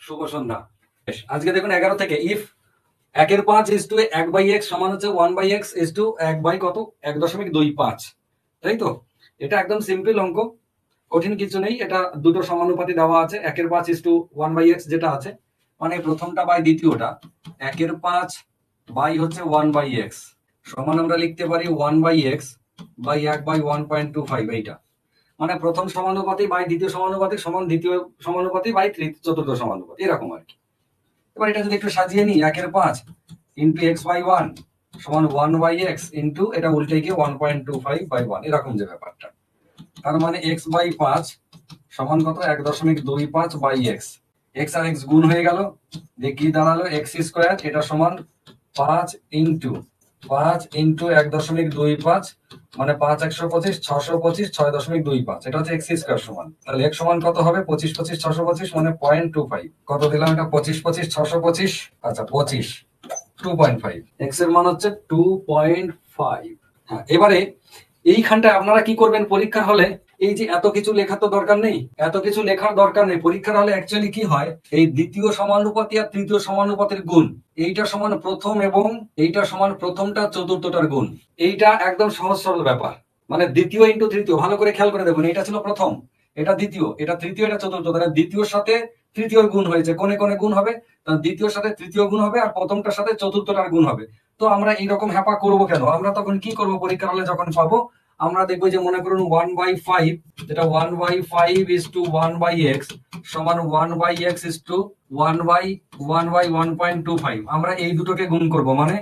শুভ সন্ধ্যা। আজকে দেখুন 11 থেকে ইফ 1/5 ইজ টু 1/x সমান হচ্ছে 1/x ইজ টু 1 কত 1.25, তাই তো? এটা একদম সিম্পল অঙ্ক, কঠিন কিছু নেই। এটা দুটো সমানুপাতি দেওয়া আছে, 1/5 ইজ টু 1/x যেটা আছে, মানে প্রথমটা বাই দ্বিতীয়টা 1/5 বাই হচ্ছে 1/x সমান আমরা লিখতে পারি 1/x বাই 1/1.25। এইটা মানে প্রথম সমানুপাতি বাই দ্বিতীয় সমানুপাতি সমান দ্বিতীয় সমানুপাতি বাই চতুর্থ সমানুপাতি, এরকম আর কি। এবার এটা যদি একটু সাজিয়ে নিই, 1/5 ইন্টু x/1 সমান 1/x ইন্টু এটা উল্টে গিয়ে 1.25/1, এরকম যে ব্যাপারটা। তার মানে x/5 সমান কত 1.25/x। x আর x গুণ হয়ে গেল, দেখি দাঁড়ালো x², এটা সমান 5 ইন্টু 1.25, মানে 5 125 625 6.25, এটা হচ্ছে x² সমান। তাহলে x সমান কত হবে 25 25 625 মানে 0.25। কত দিলাম এটা 25 25 625, আচ্ছা 25 2.5, x এর মান হচ্ছে 2.5। হ্যাঁ, এবারে এইখানটায় আপনারা কি করবেন পরীক্ষা হলে, এই যে এত কিছু লেখার তো দরকার নেই, এত কিছু লেখার দরকার নেই। পরীক্ষার হলে অ্যাকচুয়ালি কি হয়, এই দ্বিতীয় সমানুপাতি আর তৃতীয় সমানুপাতির গুণ, এইটা সমান প্রথম এবং এইটা সমান প্রথমটা চতুর্থটার গুণ। এইটা একদম সহজ সরল ব্যাপার। মানে দ্বিতীয় ইন্টু তৃতীয়, ভালো করে খেয়াল করে দেখুন, এটা ছিল প্রথম, এটা দ্বিতীয়, এটা তৃতীয়, এটা চতুর্থ। তাহলে দ্বিতীয়র সাথে তৃতীয় গুণ হয়েছে, কোনে কোনে গুণ হবে, দ্বিতীয়র সাথে তৃতীয় গুণ হবে আর প্রথমটার সাথে চতুর্থটার গুণ হবে। তো আমরা এইরকম হ্যাপা করবো কেন? আমরা তখন কি করবো পরীক্ষার হলে যখন পাবো, আমরা দেখবো যে মনে করুন 1/5, যেটা 1/5 ইজ টু 1/x সমান 1/x ইজ টু 1/1.25। আমরা এই দুটোকে গুণ করব, মানে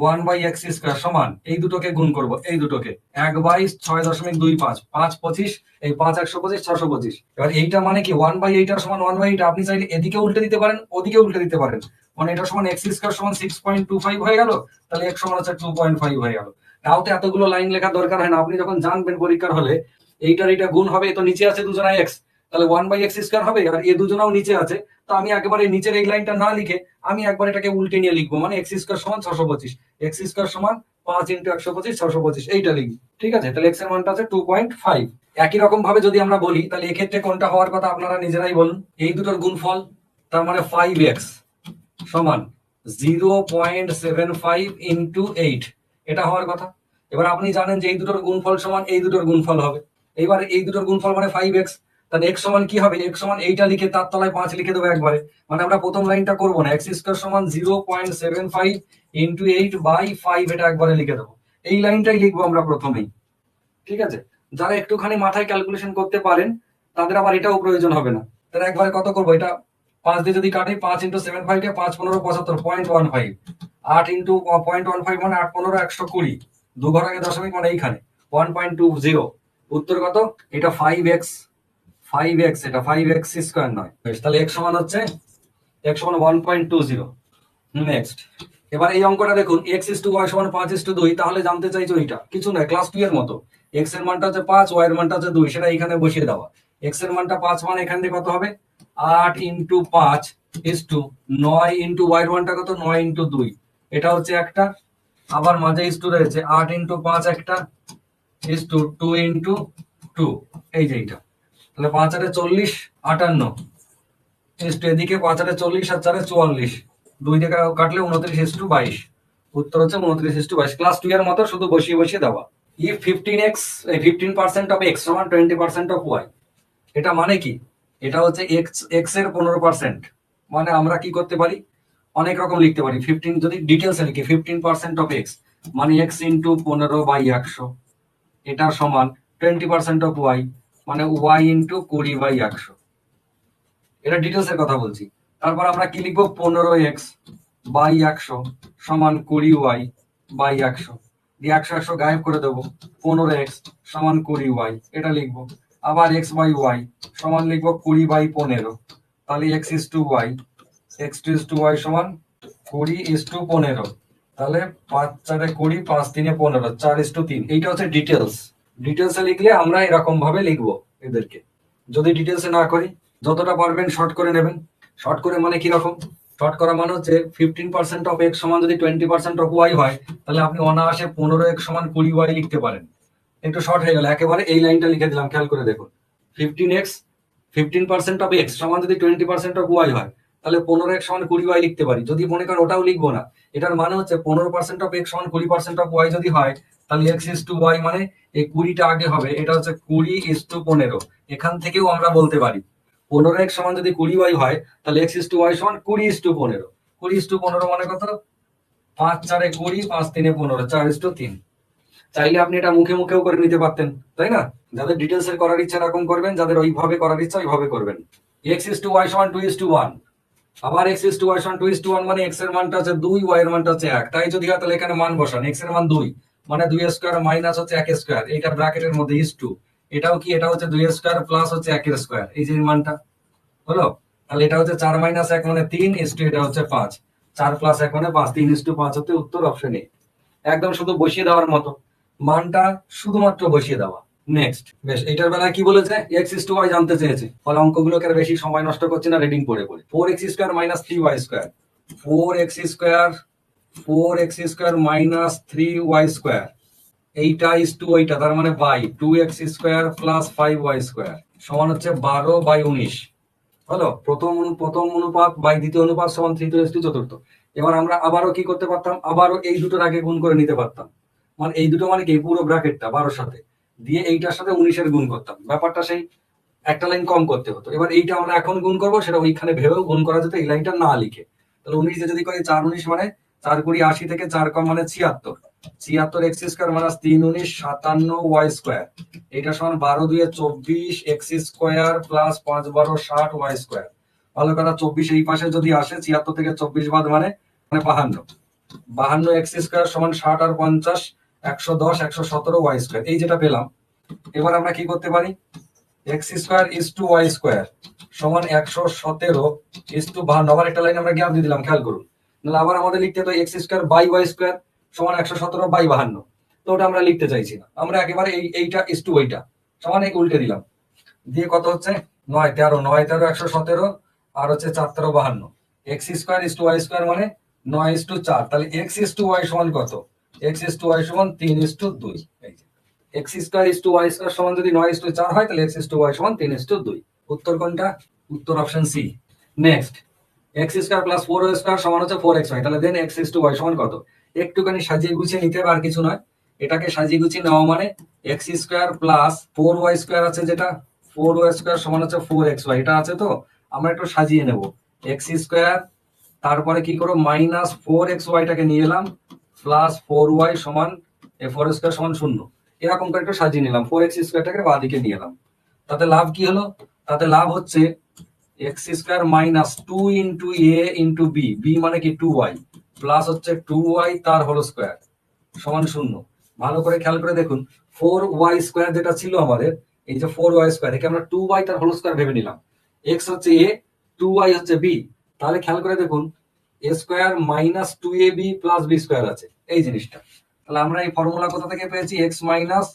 1/x² সমান এই দুটোকে গুণ করব, এই দুটোকে 1/6.25, 5 25, এই 5 125 625। এবার এইটা মানে কি 1/8 সমান 1/8, আপনি চাইলে এদিকে উল্টে দিতে পারেন, ওদিকে উল্টে দিতে পারেন, মানে এটা সমান x² সমান 6.25 হয়ে গেল, তাহলে x সমান হচ্ছে 2.5 হয়ে গেল। তাও তো এতগুলো লাইন লেখার দরকার হয় না। আপনি যখন জানবেন পরীক্ষার হলে এইটার এটা গুণ হবে, তো নিচে আছে দুজনা x, তাহলে 1/x² হবে, আর এ দুজনাও নিচে আছে, তো আমি একেবারে নিচের এই লাইনটা না লিখে আমি একবার এটাকে উল্টে নিয়ে লিখবো, মানে x² সমান 625, x² সমান 5 ইন্টু 125 625, এইটা লিখবি। ঠিক আছে, তাহলে x এর মানটা আছে 2.5। একই রকম ভাবে যদি আমরা বলি, তাহলে এক্ষেত্রে কোনটা হওয়ার কথা আপনারা নিজেরাই বলুন। এই দুটোর গুণফল, তার মানে 5x সমান 0.75 ইন্টু 8, এটা হওয়ার কথা। এবার আপনি জানেন যে এই দুটোর গুণফল সমান এই দুটোর গুণফল হবে। এবার এই দুটোর গুণফল মানে 5x, তাহলে x সমান কি হবে, x সমান এইটা লিখে তার তলায় 5 লিখে দেবো একবারে। মানে আমরা প্রথম লাইনটা করবো না, x² সমান 0.75 ইন্টু 8/5, এটা একবারে লিখে দেবো। এই লাইনটাই লিখবো আমরা প্রথমেই। ঠিক আছে, যারা একটুখানি মাথায় ক্যালকুলেশন করতে পারেন তাদের আবার এটাও প্রয়োজন হবে না। তারা একবারে কত করবো, এটা 5 দিয়ে যদি কাটি, 5 ইন্টু 7/5 কে 5 15 75, 0.15, 8 ইন্টু 0.15 মানে 8 15 120, দু ঘর আগে দশমিক মানে এইখানে 1.20। উত্তর কত, এটা 5x, 5x, এটা 5x² নয়। তাহলে x সমান হচ্ছে x সমান 1.20। নেক্সট, এবার এই অঙ্কটা দেখুন, x ইজ টু y সমান 5 ইজ টু 2, তাহলে জানতে চাইছো এটা কিছু নয়, ক্লাস 2 এর মতো। x এর মানটা হচ্ছে 5, y এর মানটা হচ্ছে 2, সেটা এখানে বসিয়ে দেওয়া। x এর মানটা 5 মানে এখান থেকে কত হবে 8 into 5 is to 9 into y এর মানটা কত 9 ইন্টু 2, এটা হচ্ছে একটা। আবার মাঝে ইজ টু রয়েছে 8 ইন্টু 5 একটা ইজ টু 2 ইন্টু 2, এই যে এইটা। তাহলে 5 আর 40 58 ইজ টু এদিকে 5 আর 40 আর 4 44, 2 থেকে কাটলে 29 ইজ টু 22। উত্তর হচ্ছে 29 ইজ টু 22, ক্লাস 2 এর মতো, শুধু বসিয়ে বসিয়ে দেওয়া। ইফ 15x 15% অফ x সমান 20% অফ y, এটা মানে কি, এটা হচ্ছে x এর 15%। মানে আমরা কি করতে পারি, অনেক রকম লিখতে পারি। 15 যদি ডিটেলসে লিখি, 15% অফ x মানে x ইন্টু 15/100, এটা সমান 20% অফ y মানে y ইন্টু 20/100, এটা ডিটেলস এর কথা বলছি। তারপর আমরা কি লিখবো, 15x/100 সমান 20y/100, দিয়ে 100 100 গায়েব করে দেবো, 15x সমান 20y, এটা লিখবো। আবার x/y সমান লিখবো 20/15, তাহলে x is two y, x2 সমান 20:15, তাহলে 5 4 20, 5 3 15, 4:3, এইটা হচ্ছে ডিটেলস। ডিটেলসে লিখলে আমরা এরকম ভাবে লিখবো এদেরকে। যদি ডিটেলসে না করি, যতটা পারবেন শর্ট করে নেবেন। শর্ট করে মানে কি রকম, শর্ট করা মানে হচ্ছে 15% অফ এক্স সমান যদি 20% অফ ওয়াই হয়, তাহলে আপনি অনায়াসে 15x সমান 20y লিখতে পারেন। একটু শর্ট হয়ে গেল, একেবারে এই লাইনটা লিখে দিলাম, খেয়াল করে দেখুন। 15x 15% অফ এক্স সমান যদি 20% অফ ওয়াই হয়, তাহলে 15x সমান 20y লিখতে পারি। যদি মনে করেন ওটাও লিখবো না, এটার মানে হচ্ছে 15% অফ x সমান 20% অফ y যদি হয়, তাহলে x ইস টু y মানে এই 20টা আগে হবে, এটা হচ্ছে 20:15। এখান থেকেও আমরা বলতে পারি 15x সমান যদি 20y হয়, তাহলে x ইস টু y সমান 20:15। 20:15 মানে কত? 5 4 20, 5 3 15, 4:3। চাইলে আপনি এটা মুখে মুখেও করে নিতে পারতেন, তাই না? যাদের ডিটেলস এর করার ইচ্ছা এরকম করবেন, যাদের ওইভাবে করার ইচ্ছা ওইভাবে করবেন। x ইস টু y সমান 2:1। আবার x ইস টু y সমান 2:1 মানে x এর মানটা হচ্ছে 2, y এর মানটা হচ্ছে 1। তাই যদি হয় তাহলে এখানে মান বসান, x এর মান 2 মানে 2 স্কয়ার মাইনাস হচ্ছে 1 স্কয়ার, এইটা ব্র্যাকেটের মধ্যে ইস টু। এটাও কি, এটা হচ্ছে 2 স্কয়ার প্লাস হচ্ছে 1 স্কয়ার, এই যে মানটা হলো। তাহলে এটা হচ্ছে 4 মাইনাস 1 মানে 3 ইস টু এটা হচ্ছে 5, 4 প্লাস 1 মানে 5, 3:5 হচ্ছে উত্তর অপশন এ। একদম শুধু বসিয়ে দেওয়ার মতো, মানটা শুধুমাত্র বসিয়ে দেওয়া। নেক্সট, বেশ, এটার বেলায় কি বলেছে? x ইস টু y জানতে চেয়েছে। ফলে অঙ্কগুলোকে আর বেশি সময় নষ্ট করছি না রিডিং পড়ে পড়ে। 4x square minus 3y square, 4x square 4x square minus 3y square, এইটা ইস টু ওইটা, তার মানে by 2x square plus 5y square সমান হচ্ছে 12/19। হলো প্রথম প্রথম অনুপাত বাই দ্বিতীয় অনুপাত সমান 3:4। এবার আমরা আবারও কি করতে পারতাম? আবারও এই দুটোর আগে গুণ করে নিতে পারতাম। মানে এই দুটো মানে কি, পুরো ব্র্যাকেটটা 12 সাথে দিয়ে এইটার সাথে 19-এর গুণ করতাম, ব্যাপারটা সেই একটা লাইন কম করতে হতো। এবার এইটা আমরা এখন গুণ করবো, সেটা ওইখানে ভেবেও গুণ করা যেত এই লাইনটা না লিখে। তাহলে 19 দিয়ে যদি করি 4 19 মানে 4 20 80 থেকে 4 কম মানে 76, 76 x square minus 3 19 57 y square, এটা সমান 12 2 24 x square plus 5 12 60 y square. ভালো কথা, 24 এই পাশে যদি আসে 76 থেকে 24 বাদ মানে 52, 52 x স্কয়ার সমান 60 আর 50 110 117 y স্কয়ার, এই যেটা পেলাম। এবার আমরা কি করতে পারি? x square is to y square সমান 117 ইস টু 52। আবার একটা লাইন আমরা গ্যাপ দিয়ে দিলাম, খেয়াল করুন। তাহলে আবার আমাদের লিখতে হতো x square by y square সমান 117 বাই 52। তো ওটা আমরা লিখতে চাইছি না, আমরা একেবারে এইটা ইস টু ওইটা সমান এই উল্টে দিলাম। দিয়ে কত হচ্ছে? 9 13 9 13 117 আর হচ্ছে 4 13 52। x square is to y square মানে 9 ইস টু 4। তাহলে x ইস টু y সমান কত? x ইস টু y সমান 3 ইস টু 2। এই যে x square is to y square সমান যদি 9 ইস টু 4 হয়, তাহলে x ইস টু y সমান 3 ইস টু 2। উত্তর কোনটা? উত্তর option C. Next, x square plus 4y square সমান হচ্ছে 4xy, তাহলে then x is to y সমান কত? একটুখানি সাজিয়ে গুছিয়ে নিতে হবে, আর কিছু নয়। এটাকে সাজিয়ে গুছিয়ে নেওয়া মানে x square plus 4y square আছে, যেটা 4y স্কয়ার সমান হচ্ছে 4xy, এটা আছে। তো আমরা একটু সাজিয়ে নেব, x স্কয়ার তারপরে কি করব, মাইনাস 4xy টাকে নিয়ে এলাম প্লাস 4y সমান 4 স্কয়ার সমান 0, এরকম করে একটু সাজিয়ে নিলাম। 4x স্কয়ারটাকে বাঁ দিকে নিয়ে এলাম। তাতে লাভ কি হলো? তাতে লাভ হচ্ছে x square minus 2 into a into b, b মানে কি 2y, প্লাস হচ্ছে 2y তার হোল স্কয়ার সমান 0। ভালো করে খেয়াল করে দেখুন, 4y স্কয়ার যেটা ছিল আমাদের, এই যে 4y স্কয়ার, একে আমরা 2y তার হোল স্কয়ার ভেবে নিলাম। x হচ্ছে a, 2y হচ্ছে b। তাহলে খেয়াল করে দেখুন, a square minus 2ab plus b square আছে, এই জিনিসটা। তাহলে আমরা এই ফর্মুলা কোথা থেকে পেয়েছি? x মাইনাস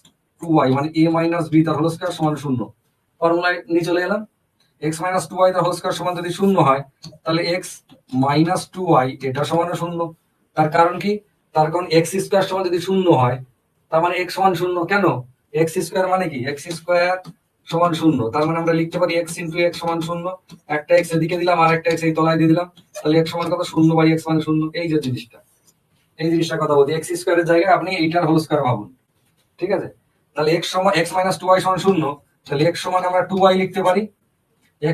2y মানে a মাইনাস b তার হোল স্কয়ার সমান 0। ফর্মুলায় নিয়ে চলে এলাম। x মাইনাস 2y তার হোল স্কয়ার সমান যদি 0 হয়, তাহলে x মাইনাস 2y এটা সমান 0। তার কারণ কি? তার কারণ x স্কয়ার সমান যদি 0 হয়, তার মানে x সমান 0। কেন? x স্কয়ার মানে কি, x স্কয়ার সমান 0, তার মানে আমরা লিখতে পারি x ইন্টু x সমান 0। একটা x এদিকে দিলাম আর একটা x এই তলায় দিয়ে দিলাম, তাহলে x সমান কত? 0 বাই x মানে 0। এই যে জিনিসটা, এই জিনিসটার কথা বলছি। x স্কয়ারের জায়গায় আপনি এইটার হোল স্কয়ার ভাবুন, ঠিক আছে? তাহলে x সমান x মাইনাস 2y সমান 0, তাহলে x সমান আমরা 2y লিখতে পারি।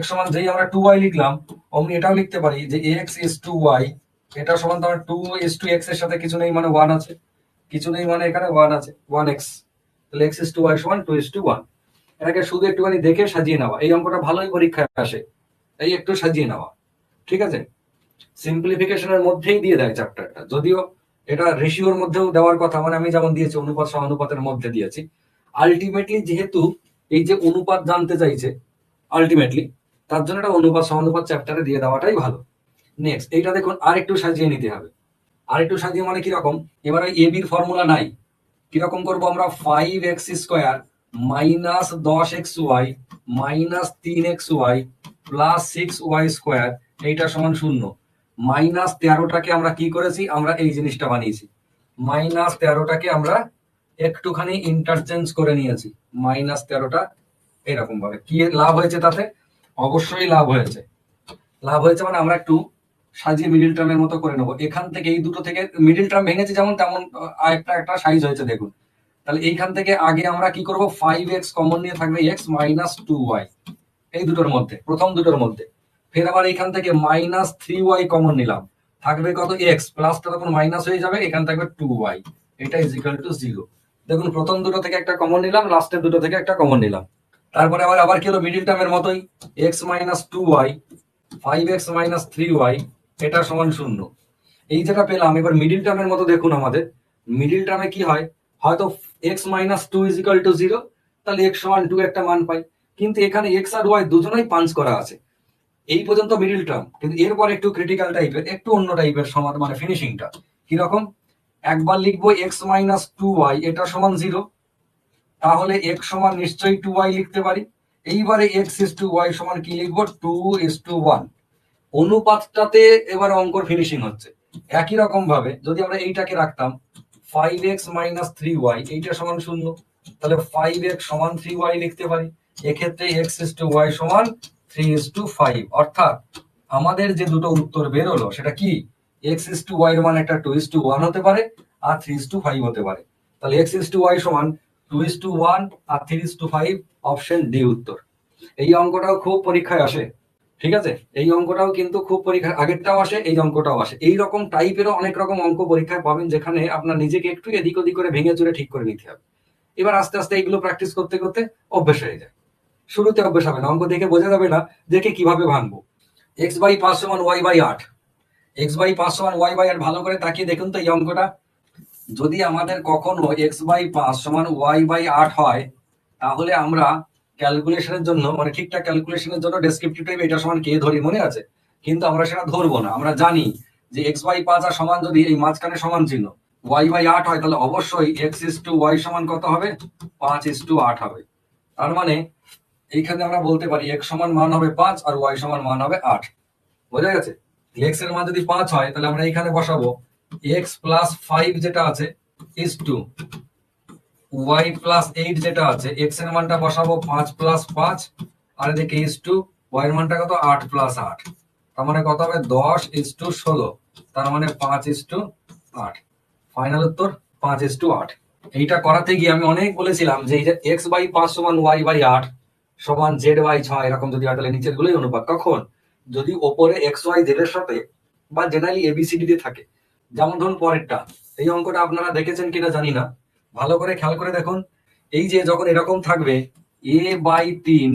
x সমান যেই আমরা 2y লিখলাম, অমনি এটাও লিখতে পারি যে x is to y, এটা সমান তো 2 is to x এর সাথে কিছু নেই মানে 1 আছে, কিছু নেই মানে এখানে 1 আছে, 1x। তাহলে x is to y সমান 2 is to 1। এটাকে শুধু একটুখানি দেখে সাজিয়ে নেওয়া, এই অঙ্কটা ভালোই পরীক্ষায় আসে, এই একটু সাজিয়ে নেওয়া, ঠিক আছে? সিম্পলিফিকেশনের মধ্যেই দিয়ে দেয় চ্যাপ্টারটা, যদিও এটা রেশিওর মধ্যেও দেওয়ার কথা, মানে আমি যেমন দিয়েছি অনুপাত সমানুপাতের মধ্যে দিয়েছি। আলটিমেটলি যেহেতু এই যে অনুপাত জানতে চাইছে আলটিমেটলি, তার জন্য এটা অনুপাত সমানুপাত চ্যাপ্টারে দিয়ে দেওয়াটাই ভালো। নেক্সট, এইটা দেখুন আরেকটু সাজিয়ে নিতে হবে। আরেকটু সাজিয়ে মানে কিরকম? এবারে এ বির ফর্মুলা নাই, কিরকম করবো আমরা? 5x square minus 10xy minus 3xy plus 6y square, এইটা সমান 0। মাইনাস 13টাকে আমরা কি করেছি? আমরা এই জিনিসটা বানিয়েছি। মাইনাস 13টাকে আমরা একটুখানি ইন্টারচেঞ্জ করে নিয়েছি। মাইনাস 13টা এরকম ভাবে কি লাভ হয়েছে? তাতে অবশ্যই লাভ হয়েছে। লাভ হয়েছে মানে আমরা একটু সাজিয়ে মিডিল টার্মের মতো করে নেবো। এখান থেকে এই দুটো থেকে মিডিল টার্ম ভেঙেছে যেমন তেমন একটা সাইজ হয়েছে দেখুন। তাহলে এইখান থেকে আগে আমরা কি করব, 5x কমন নিয়ে থাকবে x মাইনাস 2y, এই দুটোর মধ্যে, প্রথম দুটোর মধ্যে। ফের আবার এখান থেকে মাইনাস 3y কমন নিলাম, থাকবে কত x, প্লাসটা তখন মাইনাস হয়ে যাবে, এখানে থাকবে 2y, এটা ইজ ইকুয়াল টু 0। দেখুন প্রথম দুটো থেকে একটা কমন নিলাম, লাস্টের দুটো থেকে একটা কমন নিলাম। তারপরে আবার কি হলো, মিডিল টার্মের মতোই x minus 2y, 5x minus 3y, এটা সমান 0। এই যেটা পেলাম, এবার মিডিল টার্মের মতো দেখুন আমাদের মিডিল টার্মে কি হয়, হয়তো x minus 2 is equal to 0, তাহলে x সমান 2 একটা মান পাই। কিন্তু এখানে x আর y দুজনেই পাঞ্চ করা আছে, এই পর্যন্ত মিডিল টার্ম। কিন্তু এরপর একটু ক্রিটিক্যাল টাইপের, একটু অন্য টাইপের সমাধান, মানে ফিনিশিংটা কিরকম, একবার লিখবো x মাইনাস 2y এটা সমান 0, তাহলে x সমান নিশ্চয়ই 2y লিখতে পারি। এইবারে x ইস টু y সমান কি লিখবো, 2:1। অনুপাতটাতে এবার অঙ্কর ফিনিশিং হচ্ছে। একই রকম ভাবে যদি আমরা এইটাকে রাখতাম 5x মাইনাস 3y, এইটা সমান 0, তাহলে 5x সমান 3y লিখতে পারি। এক্ষেত্রে x ইস টু y সমান 3:5, অর্থাৎ আমাদের যে দুটো উত্তর বেরোলো সেটা কি, x ইস টু y এর মান একটা 2:1 হতে পারে আর 3:5 হতে পারে। তাহলে x ইস টু y সমান 2:1 আর 3:5, অপশন ডি উত্তর। এই অঙ্কটাও খুব পরীক্ষায় আসে, ঠিক আছে, এই অঙ্কটাও কিন্তু খুব পরীক্ষায়, আগেরটাও আসে, এই অঙ্কটাও আসে। এই রকম টাইপেরও অনেক রকম অঙ্ক পরীক্ষায় পাবেন, যেখানে আপনার নিজেকে একটু এদিক ওদিক করে ভেঙে চুরে ঠিক করে নিতে হবে। এবার আস্তে আস্তে এইগুলো প্র্যাকটিস করতে করতে অভ্যেস হয়ে যায়। শুরুতে অভ্যেস হবে না, অঙ্ক দেখে বোঝা যাবে না দেখে কিভাবে ভাঙবো। x/5 সমান y/8, x/5 সমান y/8, ভালো করে তাকিয়ে দেখুন তো এই অঙ্কটা। যদি আমাদের কখনো x/5 সমান y/8 হয়, তাহলে আমরা ক্যালকুলেশনের জন্য, মানে ঠিকঠাক ক্যালকুলেশনের জন্য ডেসক্রিপটিভ টাইপ এটা সমান কে ধরি, মনে আছে? কিন্তু আমরা সেটা ধরবো না। আমরা জানি যে x/5 আর সমান যদি এই মাঝখানে সমান চিহ্ন y/8 হয়, তাহলে অবশ্যই x ইস টু y সমান কত হবে, 5:8 হবে। তার মানে এইখানে আমরা বলতে পারি x সমান মান হবে 5 আর y সমান মান হবে 8। বোঝা গেছে? x এর মান যদি 5 হয়, তাহলে আমরা এখানে বসাবো x প্লাস 5 যেটা আছে ইস টু y প্লাস 8 যেটা আছে, x এর মানটা বসাবো 5 প্লাস 5, আর এদিকে ইস টু y এর মানটা কত, 8 প্লাস 8, তার মানে কত হবে 10:16, তার মানে 5:8। ফাইনাল উত্তর 5:8। এইটা করাতে গিয়ে আমি অনেক বলেছিলাম যে এই যে x/5 সমান y/8 সমান z/6, এরকম যদি হয় তাহলে নিচের গুলোই অনুপাত। কখন, যদি ওপরে xy z এর সাথে বা জেনারেলি ABCD দিয়ে থাকে। যেমন ধরুন পরেরটা, এই অঙ্কটা আপনারা দেখেছেন কিনা জানি না, ভালো করে খেয়াল করে দেখুন। এই যে যখন এরকম থাকবে a/3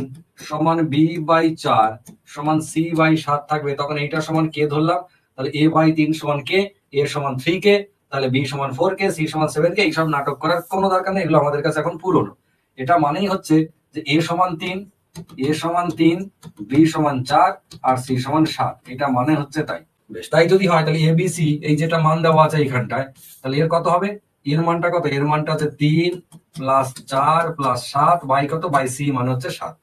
সমান b/4 সমান c/7 থাকবে, তখন এইটা সমান কে ধরলাম, তাহলে a/3 সমান কে, a সমান 3k, তাহলে b সমান 4k, c সমান 7k। এইসব নাটক করার কোনো দরকার নেই, এগুলো আমাদের কাছে এখন পুরনো। এটা মানেই হচ্ছে যে a সমান 3, a সমান 3, b সমান 4 আর c সমান 7, এটা মানে হচ্ছে তাই। বেশ, তাই যদি হয় তাহলে ABC এই যেটা মান দেওয়া আছে এইখানটায়, তাহলে এর কত হবে, এর মানটা কত, এর মানটা হচ্ছে 3 প্লাস 4 প্লাস 7 বাই কত, বাই c মানে হচ্ছে 7।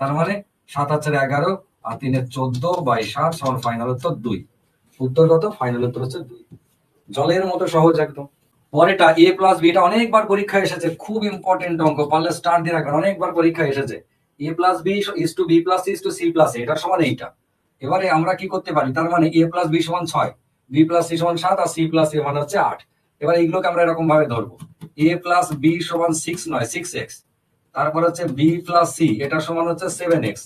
তার মানে 7 আর 4 11 আর 3 14 বাই 7 সমান ফাইনাল উত্তর 2। উত্তর কত, ফাইনাল উত্তর হচ্ছে 2। জলের মতো সহজ একদম। পরেরটা a প্লাস b, এটা অনেকবার পরীক্ষায় এসেছে, খুব ইম্পর্টেন্ট অঙ্ক, পারলে স্টার দিয়ে রাখবেন, অনেকবার পরীক্ষায় এসেছে। a plus b is to b plus c is to c plus a, এটা সমান এইটা। এবারে আমরা কি করতে পারি, তার মানে a প্লাস b সমান 6, b প্লাস c সমান 7 আর c প্লাস a মানে হচ্ছে 8। এবার এইগুলোকে আমরা এরকম ভাবে ধরবো, a প্লাস b সমান 6 নয় 6x, তারপর হচ্ছে b প্লাস c এটা সমান হচ্ছে 7x,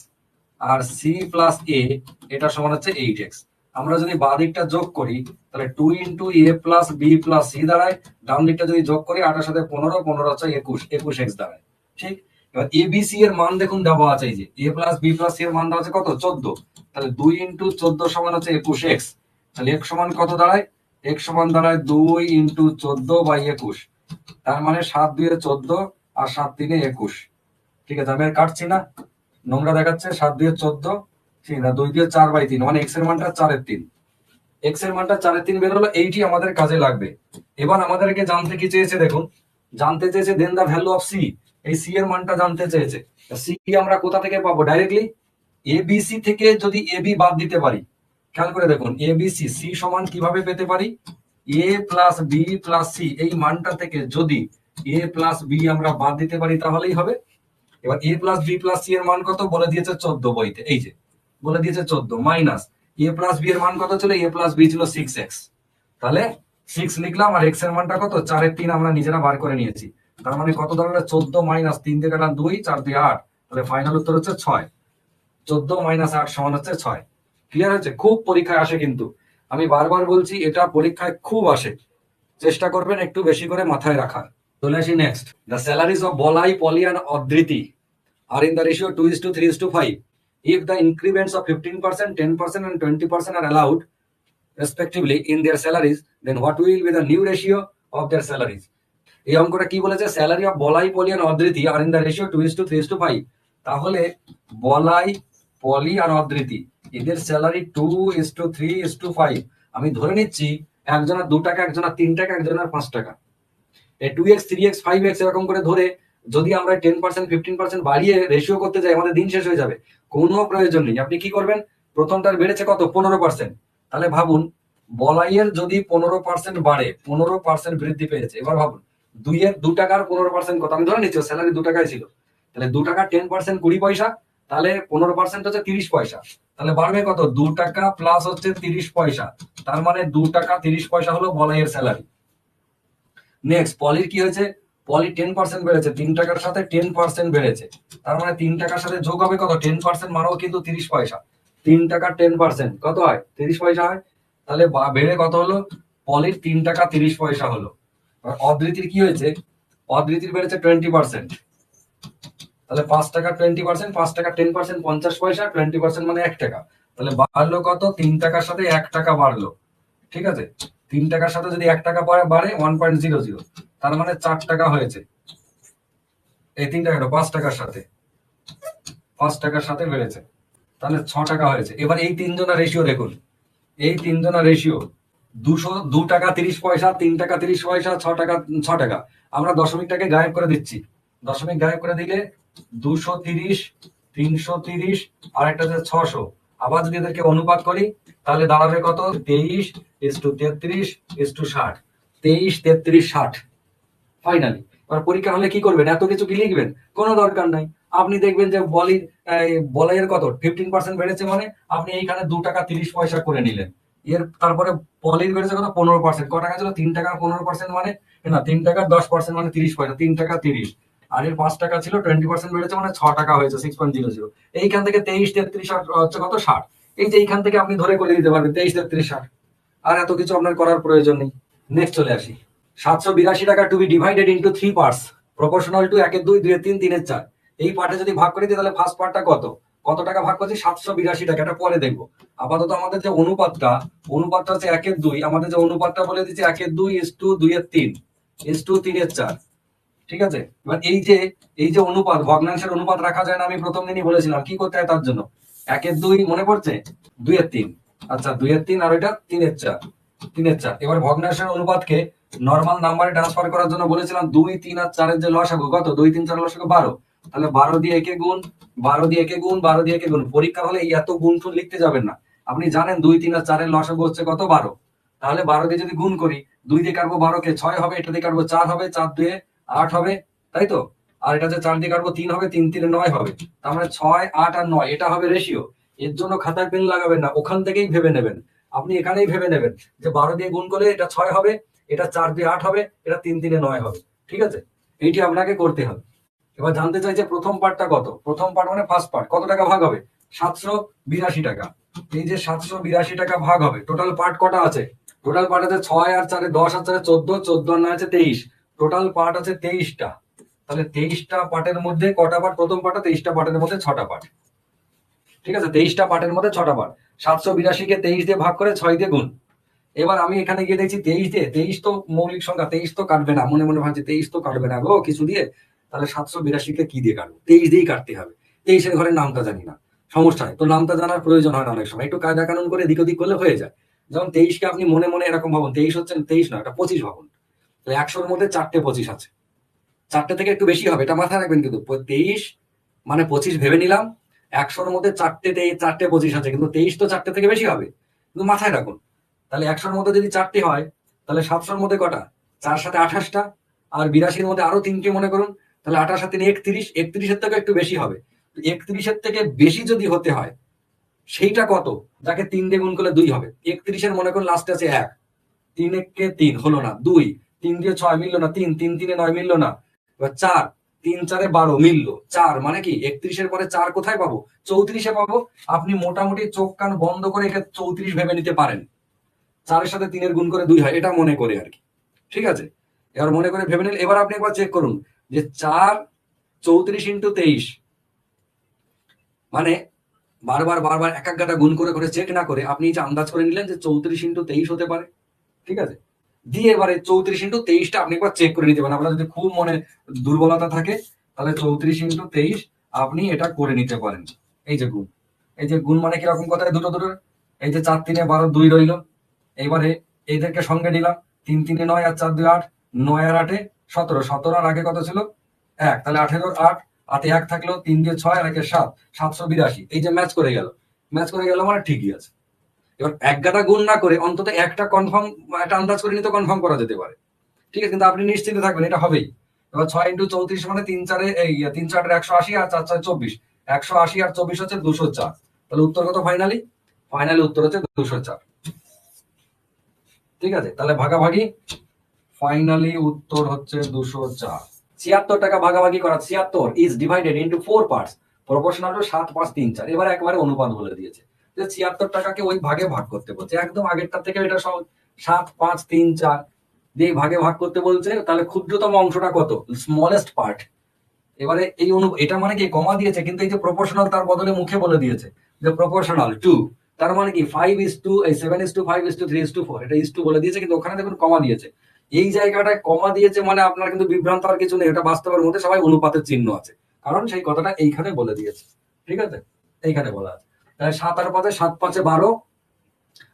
R c plus a এটা সমান হচ্ছে 8x। আমরা যদি বাঁ দিকটা যোগ করি তাহলে 2 into a plus b plus c দাঁড়ায়, ডান দিকটা যদি যোগ করি 8 এর সাথে 15, 15 হচ্ছে 21, 21x দাঁড়ায়। ঠিক, এবার abc এর মান দেখুন দেওয়া আছে, এই যে a plus b plus c এর মান দেওয়া আছে কত, 14, তাহলে 2 ইন্টু 14 সমান হচ্ছে 21x, তাহলে x সমান কত দাঁড়ায়, x সমান দাঁড়ায় 2 ইন্টু 14 বাই 21, তার মানে 7 2 14 আর 7 3 21। ঠিক আছে, আমি আর কাটছি না, নোংরা দেখাচ্ছে, 7 2 14, ঠিক না, 2 2 4 বাই 3, মানে x এর মানটা 4/3, x এর মানটা 4/3 বেরোলো, এইটি আমাদের কাজে লাগবে। এবার আমাদেরকে জানতে কি চেয়েছে দেখুন, জানতে চেয়েছে দেন দা ভ্যালু অফ c, এই c এর মানটা জানতে চেয়েছে। c আমরা কোথা থেকে পাবো, ডাইরেক্টলি abc থেকে যদি ab বাদ দিতে পারি, খেয়াল করে দেখুন abc c সমান কিভাবে পেতে পারি, a plus b plus c, এই মানটা থেকে যদি a প্লাস b আমরা বাদ দিতে পারি তাহলেই হবে। এবার a plus b plus c এর মান কত বলে দিয়েছে 14 বইতে, এই যে বলে দিয়েছে 14, মাইনাস এ প্লাস বি এর মান কত ছিল, এ প্লাস বি ছিল 6x, তাহলে 6 লিখলাম, আর এক্স এর মানটা কত 4/3 আমরা নিজেরা বার করে নিয়েছি। তার মানে কত দাঁড়ালো, 14 মাইনাস 3 দিয়ে কাটলাম 2, 4 দিয়ে 8, তাহলে ফাইনাল উত্তর হচ্ছে 6। 14 মাইনাস 8 সমান হচ্ছে 6। ক্লিয়ার হচ্ছে? খুব পরীক্ষায় আসে, কিন্তু আমি বারবার বলছি এটা পরীক্ষায় খুব আসে, চেষ্টা করবেন একটু বেশি করে মাথায় রাখার। চলে আসি next. The salaries of Bolai, Poli and অদৃতি are in the ratio 2:3:5. If the increments of 15%, 10% and 20% are allowed respectively in their salaries, then what will be the new ratio of their salaries? এই অঙ্কটা কি বলেছে, salary of Bolai, Poli and Adriti আর in the ratio 2:3:5। তাহলে বলাই, পলি আর অদৃতি এদের salary 2:3:5। আমি ধরে নিচ্ছি একজনের 2 টাকা, একজনের 3 টাকা, একজনের 5 টাকা। এই 2x, 3x, 5x এরকম করে ধরে যদি আমরা 10%, 15% বাড়িয়ে রেশিও করতে যাই, আমাদের দিন শেষ হয়ে যাবে, কোনো প্রয়োজন নেই। আপনি কি করবেন, প্রথমটার বেড়েছে কত 15%, তাহলে ভাবুন বলাইয়ের যদি 15% বাড়ে, 15% বৃদ্ধি পেয়েছে, এবার ভাবুন 2 টাকার 15% কত, আমি ধরে নিচ্ছি স্যালারি 2 টাকায় ছিল, তাহলে 2 টাকা 10% 20 পয়সা, তাহলে 15% হচ্ছে 30 পয়সা, তাহলে বাড়বে কত 2 টাকা প্লাস হচ্ছে 30 পয়সা, তার মানে 2 টাকা 30 পয়সা হলো বলাইয়ের স্যালারি। নেক্সট পলির কি হয়েছে, পলি 10% বেড়েছে, 3 টাকার সাথে 10% বেড়েছে, তার মানে 3 টাকার সাথে যোগ হবে কত 10% মানেও কিন্তু 30 পয়সা, 3 টাকার 10% কত হয় 30 পয়সা হয়, তাহলে বেড়ে কত হলো, পলির 3 টাকা 30 পয়সা হলো। অদৃতির কি হয়েছে, অদৃতির বেড়েছে 20%, তাহলে 5 টাকা 20%, 5 টাকা 10% 50 পয়সা, 20% মানে 1 টাকা, তাহলে বাড়লো কত 3 টাকার সাথে 1 টাকা বাড়লো। ঠিক আছে, 3 টাকার সাথে যদি 1 টাকা বাড়ে 1.00, তার মানে 4 টাকা হয়েছে। এই 3 টাকা 5 টাকার সাথে, 5 টাকার সাথে বেড়েছে, তাহলে 6 টাকা হয়েছে। এবার এই তিনজনের রেশিও দেখুন, এই তিনজনের রেশিও 2 টাকা 30 পয়সা, 3 টাকা 30 পয়সা, 6 টাকা 6 টাকা। আমরা দশমিকটাকে গায়েব করে দিচ্ছি, দশমিক গায়েব করে দিলে 230, 330 আর একটা হচ্ছে 600। আবার যদি এদেরকে অনুপাত করি তাহলে দাঁড়াবে কত 23:33:60, 23:33:60 ফাইনালি। এবার পরীক্ষা হলে কি করবেন, এত কিছু কি লিখবেন, কোনো দরকার নাই। আপনি দেখবেন যে বলাইয়ের কত 15% বেড়েছে, মানে আপনি এইখানে 2 টাকা 30 পয়সা করে নিলেন। এর তারপরে পলির বেড়েছে কত 15%, ক টাকা ছিল 3 টাকা 15% মানে না 3 টাকা 10% মানে 30 পয়সা, 3 টাকা 30, আর এর 5 টাকা ছিল 20% বেড়েছে মানে 6 টাকা হয়েছে 6.00। এইখান থেকে 23:33 হচ্ছে কত 60, এই যে এইখান থেকে আপনি ধরে করে দিতে পারবেন 23:33:60, আর এত কিছু আপনার করার প্রয়োজন নেই। নেক্সট চলে আসি, 782 টাকা to be divided into 3 parts proportional to 1-2, 2-3, 3-4। এই পার্টে যদি ভাগ করে দিই তাহলে ফার্স্ট পার্টটা কত, কত টাকা ভাগ করছি 782 টাকা, এটা পরে দেখবো। আপাতত আমাদের যে অনুপাতটা হচ্ছে 1-2, আমাদের যে অনুপাতটা বলে দিচ্ছি 1-2 2-3 3-4। ঠিক আছে, এবার এই যে অনুপাত, ভগ্নাংশের অনুপাত রাখা যায় না, আমি প্রথম দিনই বলেছিলাম কি করতে হয় তার জন্য, 1-2 মনে পড়ছে, 2-3, আচ্ছা 2-3 আর এটা 3-4, 3-4। এবার ভগ্নাংশের অনুপাতকে নর্মাল নাম্বারে ট্রান্সফার করার জন্য বলেছিলাম 2, 3 আর 4 এর যে লসাগু কত, 2, 3, 4 লসাগু 12, তাহলে 12 দিয়ে একে গুণ, 12 দিয়ে একে গুণ, 12 দিয়ে একে গুণ। পরীক্ষা হলে এই এত গুণ টুন লিখতে যাবেন না, আপনি জানেন 2, 3 আর 4 এর লসাগু হচ্ছে কত 12, তাহলে 12 দিয়ে যদি গুণ করি, 2 দিয়ে কাটবো 12 কে 6 হবে, এটা দিয়ে কাটবো 4 হবে, 4 দিয়ে 8 হবে, তাই তো, আর এটা যে 4 দিয়ে কাটবো 3 হবে, 3 3 9 হবে, তার মানে 6, 8 আর 9 এটা হবে রেশিও। এর জন্য খাতায় পেন লাগাবেন না, ওখান থেকেই ভেবে নেবেন, আপনি এখানেই ভেবে নেবেন যে 12 দিয়ে গুণ করলে এটা 6 হবে, এটা 4 দিয়ে 8 হবে, এটা 3 3 9 হবে। ঠিক আছে, এইটি আপনাকে করতে হবে। এবার জানতে চাই যে প্রথম পার্টটা কত, প্রথম পার্ট মানে ফার্স্ট পার্ট কত টাকা ভাগ হবে, 782 টাকা। এই যে 782 টাকা ভাগ হবে, টোটাল পার্ট কটা আছে, টোটাল পার্ট আছে 6 আর 4 10 আর 4 14, 14 আর 9 আছে 23, টোটাল পার্ট আছে 23টা। তাহলে 23টা পার্টের মধ্যে কটা পার্ট, প্রথম পার্টে 23টা পার্টের মধ্যে 6টা পার্ট। ঠিক আছে, 23টা পার্টের মধ্যে 6টা পার্ট, 782 কে 23 দিয়ে ভাগ করে 6 দিয়ে গুণ। এবার আমি এখানে গিয়ে দেখছি 23 দিয়ে, 23 তো মৌলিক সংখ্যা, 23 তো কাটবে না, মনে মনে ভাবছি 23 তো কাটবে না গো কিছু দিয়ে, তাহলে 782 কে কি দিয়ে কাটবো, 23 দিয়েই কাটতে হবে। 23 এর ঘরে নামটা জানি না, সমস্যা হয় তো, নামটা জানার প্রয়োজন হয় না অনেক সময়, একটু কায়দা কানুন করে এদিক ওদিক করলে হয়ে যায়। যেমন 23 কে আপনি মনে মনে এরকম ভাবুন, 23 হচ্ছে 23 না, এটা 25 ভাবুন, তাহলে 100-র মধ্যে 4টে 25 আছে, 4টে থেকে একটু বেশি হবে, এটা মাথায় রাখবেন। কিন্তু 23 মানে 25 ভেবে নিলাম, 100-র মধ্যে 4টে 25 আছে, কিন্তু 23 তো 4টে থেকে বেশি হবে, কিন্তু মাথায় রাখুন। তাহলে 100-র মধ্যে যদি 4টে হয়, তাহলে 700-র মধ্যে কটা, 4 সাথে 28টা, আর 82-র মধ্যে আরো 3টে মনে করুন, তাহলে 28 আর 3 31, 31-এর থেকে একটু বেশি হবে। 31-এর থেকে বেশি যদি হতে হয়, সেইটা কত, যাকে 3 দিয়ে গুণ করলে 2 হবে। 31-এর মনে করুন লাস্টে আছে 1, 3 একে 3 হলো না, 2, 3 দিয়ে 6 মিললো না, 3, 3 3 9 মিললো না, এবার 4, 3 4 12 মিললো, 4 মানে কি 31-এর পরে 4 কোথায় পাবো, 34-এ পাবো। আপনি মোটামুটি চোখ কান বন্ধ করে একে 34 ভেবে নিতে পারেন। 4-এর সাথে 3-এর গুণ করে 2 হয়, এটা মনে করে আর কি, ঠিক আছে। এবার মনে করে ভেবে নিন। এবার আপনি একবার চেক করুন যে 4 34 ইন্টু 23, মানে বারবার বারবার এক এক গাটা গুণ করে করে চেক না করে আপনি যে আন্দাজ করে নিলেন যে 34 ইন্টু 23 হতে পারে, ঠিক আছে। দিয়ে এবারে 34 ইন্টু 23টা আপনি একবার চেক করে নিতে পারেন। আপনার যদি খুব মনে দুর্বলতা থাকে তাহলে 34 ইন্টু 23 আপনি এটা করে নিতে পারেন। এই যে গুণ, এই যে গুণ মানে কিরকম কথায় দুটো দুটো, এই যে 4 3 12 2 রইল। এইবারে এইদেরকে সঙ্গে নিলাম, 3 3 9 আর 4 2 8, 9 আর 8 17, 17 আর আগে কত ছিল 1, তাহলে 18 8, 8 1 থাকলো, 3 দিয়ে 6 আর 1 7, 782। এই যে ম্যাচ করে গেল, ম্যাচ করে গেল মানে ঠিকই আছে। এবার এক গাদা গুণ না করে অন্তত একটা কনফার্ম, একটা আন্দাজ করে নিতে কনফার্ম করা যেতে পারে, ঠিক আছে। কিন্তু আপনি নিশ্চিন্তে থাকবেন এটা হবেই। এবার 6 ইন্টু 34 মানে 3 4 এই 3 4 180 আর 4 4 24, 180 আর 24 হচ্ছে 204। তাহলে উত্তর কত ফাইনালি, ফাইনালি উত্তর হচ্ছে 204, ঠিক আছে। তাহলে ভাগাভাগি, ফাইনালি উত্তর হচ্ছে 204। 76 টাকা ভাগাভাগি করা, 76 is divided into 4 parts proportional two 7 5 3 4। এবার একবারে অনুপাত বলে দিয়েছে যে 76 টাকাকে ওই ভাগে ভাগ করতে বলছে, একদম আগেরটা থেকে এটা সব 7 5 3 4 দিয়ে ভাগে ভাগ করতে বলছে। তাহলে ক্ষুদ্রতম অংশটা কত, স্মলেস্ট পার্ট। এবারে এই এটা মানে কি কমা দিয়েছে, কিন্তু এই যে প্রপোর্শনাল তার বদলে মুখে বলে দিয়েছে যে প্রপোর্শনাল টু, তার মানে কি 5:2, 7:5, 3:4, এটা ইস টু বলে দিয়েছে, কিন্তু ওখানে দেখুন কমা দিয়েছে। এই জায়গাটায় কমা দিয়েছে মানে আপনার কিন্তু বিভ্রান্ত আর কিছু নেই, এটা বাস্তবের মধ্যে সবাই অনুপাতের চিহ্ন আছে, কারণ সেই কথাটা এইখানে বলে দিয়েছে, ঠিক আছে, এইখানে বলা আছে। তাহলে 7 আর 5, 7 5 12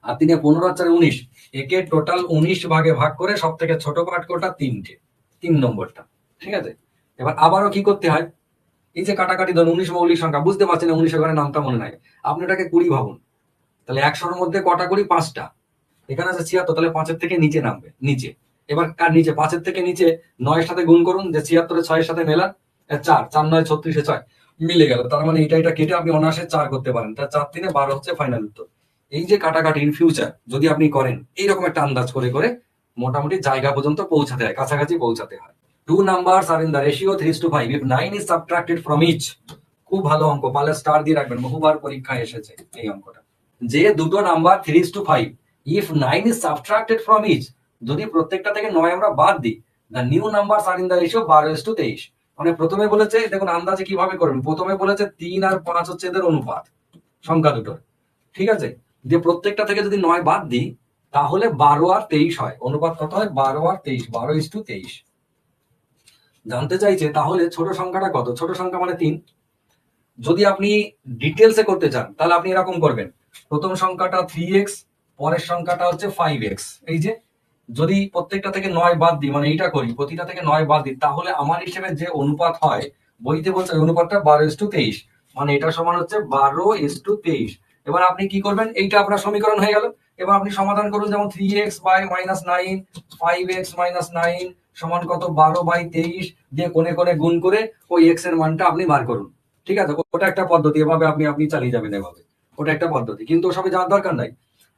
আর 3 15 আর 4 19, একে টোটাল 19 ভাগে ভাগ করে সব থেকে ছোট পার্ট কোটা, 3টে, 3 নম্বরটা, ঠিক আছে। এবার আবারও কি করতে হয়, এই যে কাটাকাটি ধরুন 19 মৌলিক সংখ্যা, বুঝতে পারছেন না 19 ঘরে নামটা মনে নাই, আপনি এটাকে 20 ভাবুন। তাহলে 100-র মধ্যে কটা 20, 5টা। এখানে আছে 76, তাহলে 5-এর থেকে নিচে নামবে, নিচে। এবার কার নিচে, 5-এর থেকে নিচে 9-এর সাথে গুণ করুন, যে 76 6-এর সাথে মেলান, 4 4 9 36, 6 মিলে গেল। তার মানে এটা এটা কেটে আপনি অনায়াসে 4 করতে পারেন। তার 4 3 12 হচ্ছে ফাইনাল উত্তর। এই যে কাটাকাটি ইন ফিউচার যদি আপনি করেন এইরকম একটা আন্দাজ করে করে মোটামুটি জায়গা পর্যন্ত পৌঁছাতে হয়, কাছাকাছি পৌঁছাতে হয়। 2 numbers are in the ratio 3:5 if 9 is subtracted from each। খুব ভালো অঙ্ক, পারলে স্টার দিয়ে রাখবেন, বহুবার পরীক্ষায় এসেছে এই অঙ্কটা। যে দুটো number 3:5 if 9 is subtracted from each, যদি প্রত্যেকটা থেকে 9 আমরা বাদ দিই, the new numbers are in the ratio 12:23। মানে প্রথমে বলেছে, দেখুন আন্দাজে কিভাবে করবেন, প্রথমে বলেছে 3 আর 5 হচ্ছে এদের অনুপাত সংখ্যা দুটোর, ঠিক আছে। যে প্রত্যেকটা থেকে যদি 9 বাদ দিই তাহলে 12 আর 23 হয়, অনুপাত কত হয় 12 আর 23, 12:23 জানতে চাইছে। তাহলে ছোট সংখ্যাটা কত, ছোট সংখ্যা মানে 3। যদি আপনি ডিটেলসে করতে চান তাহলে আপনি এরকম করবেন, প্রথম সংখ্যাটা 3x, পরের সংখ্যাটা হচ্ছে 5x। এই যে যদি প্রত্যেকটা থেকে 9 বাদ দিই, মানে এইটা করি প্রতিটা থেকে 9 বাদ দিই, তাহলে আমার হিসেবে যে অনুপাত হয়, বইতে বলছে অনুপাতটা 12:23, মানে এটা সমান হচ্ছে 12:23। এবার আপনি কি করবেন, এইটা আপনার সমীকরণ হয়ে গেল। এবার আপনি সমাধান করুন, যেমন 3x বাই -9, 5x -9 সমান কত 12/23 দিয়ে কোণে কোণে গুণ করে ওই x এর মানটা আপনি বার করুন, ঠিক আছে। ওটা একটা পদ্ধতি, এভাবে আপনি আপনি চালিয়ে যাবেন এভাবে, ওটা একটা পদ্ধতি। কিন্তু ওসবে যাওয়ার দরকার নাই,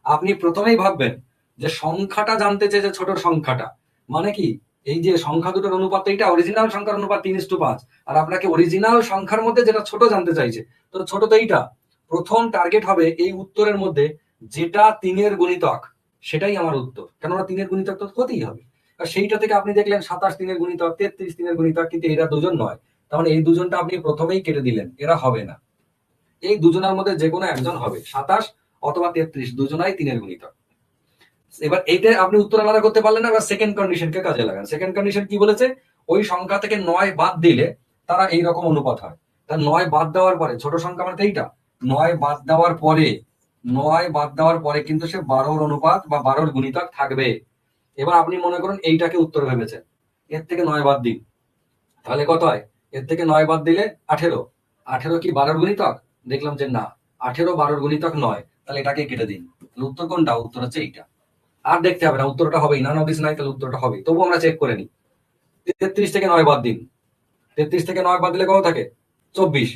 আপনি প্রথমেই ভাববেন যে সংখ্যাটা জানতে চেয়েছে, ছোট সংখ্যাটা মানে কি, এই যে সংখ্যা দুটোর অনুপাত, এটা অরিজিনাল সংখ্যার অনুপাত 3:5, আর আপনাকে অরিজিনাল সংখ্যার মধ্যে যেটা ছোট জানতে চাইছে, তো ছোট তো এইটা। প্রথম টার্গেট হবে এই উত্তরের মধ্যে যেটা 3-এর গুণিতক, সেটাই আমার উত্তর, কেননা 3-এর গুণিতক তো হতেই হবে। আর সেইটা থেকে আপনি দেখলেন 27 3-এর গুণিতক, 33 3-এর গুণিতক, কিন্তু এরা দুজন নয়, তাহলে এই দুজনটা আপনি প্রথমেই কেটে দিলেন, এরা হবে না। এই দুজনের মধ্যে যে কোনো একজন হবে, 27 অথবা 33, দুজনাই 3-এর গুণিতক। এবার এইটা আপনি উত্তর আলাদা করতে পারলেন না, এবার সেকেন্ড কন্ডিশনকে কাজে লাগান। সেকেন্ড কন্ডিশন কি বলেছে, ওই সংখ্যা থেকে 9 বাদ দিলে তারা এইরকম অনুপাত হয়। তা 9 বাদ দেওয়ার পরে, ছোট সংখ্যা মানে এইটা, 9 বাদ দেওয়ার পরে, 9 বাদ দেওয়ার পরে কিন্তু সে 12-র অনুপাত বা 12-র গুণিতক থাকবে। এবার আপনি মনে করুন এইটাকে উত্তর ভেবেছেন, এর থেকে 9 বাদ দিন, তাহলে কত হয়, এর থেকে 9 বাদ দিলে 18। 18 কি 12-র গুণিতক, দেখলাম যে না, 18 12-র গুণিতক নয়, তাহলে এটাকে কেটে দিন। উত্তর কোনটা, উত্তর হচ্ছে এইটা। আর দেখতে হবে না, উত্তরটা হবেই, নান অফ দিস নাই, তাহলে উত্তরটা হবে। তবু আমরা চেক করে নিই, 33 থেকে 9 বাদ দিন, 33 থেকে 9 বাদ দিলে কত থাকে 24,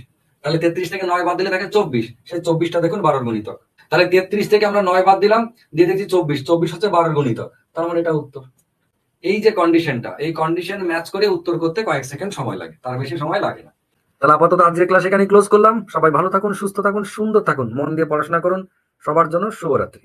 তাহলে 33 থেকে 9 বাদ দিলে থাকে 24, সেই 24টা দেখুন 12 গুণিতক। তাহলে 33 থেকে আমরা 9 বাদ দিলাম, দিয়ে দেখছি 24, 24 হচ্ছে 12 গুণিতক, তার মানে এটা উত্তর। এই যে কন্ডিশনটা, এই কন্ডিশন ম্যাচ করে উত্তর করতে কয়েক সেকেন্ড সময় লাগে, তার বেশি সময় লাগে না। তাহলে আপাতত আজকের ক্লাস এখানে ক্লোজ করলাম। সবাই ভালো থাকুন, সুস্থ থাকুন, সুন্দর থাকুন, মন দিয়ে পড়াশোনা করুন। সবার জন্য শুভরাত্রি।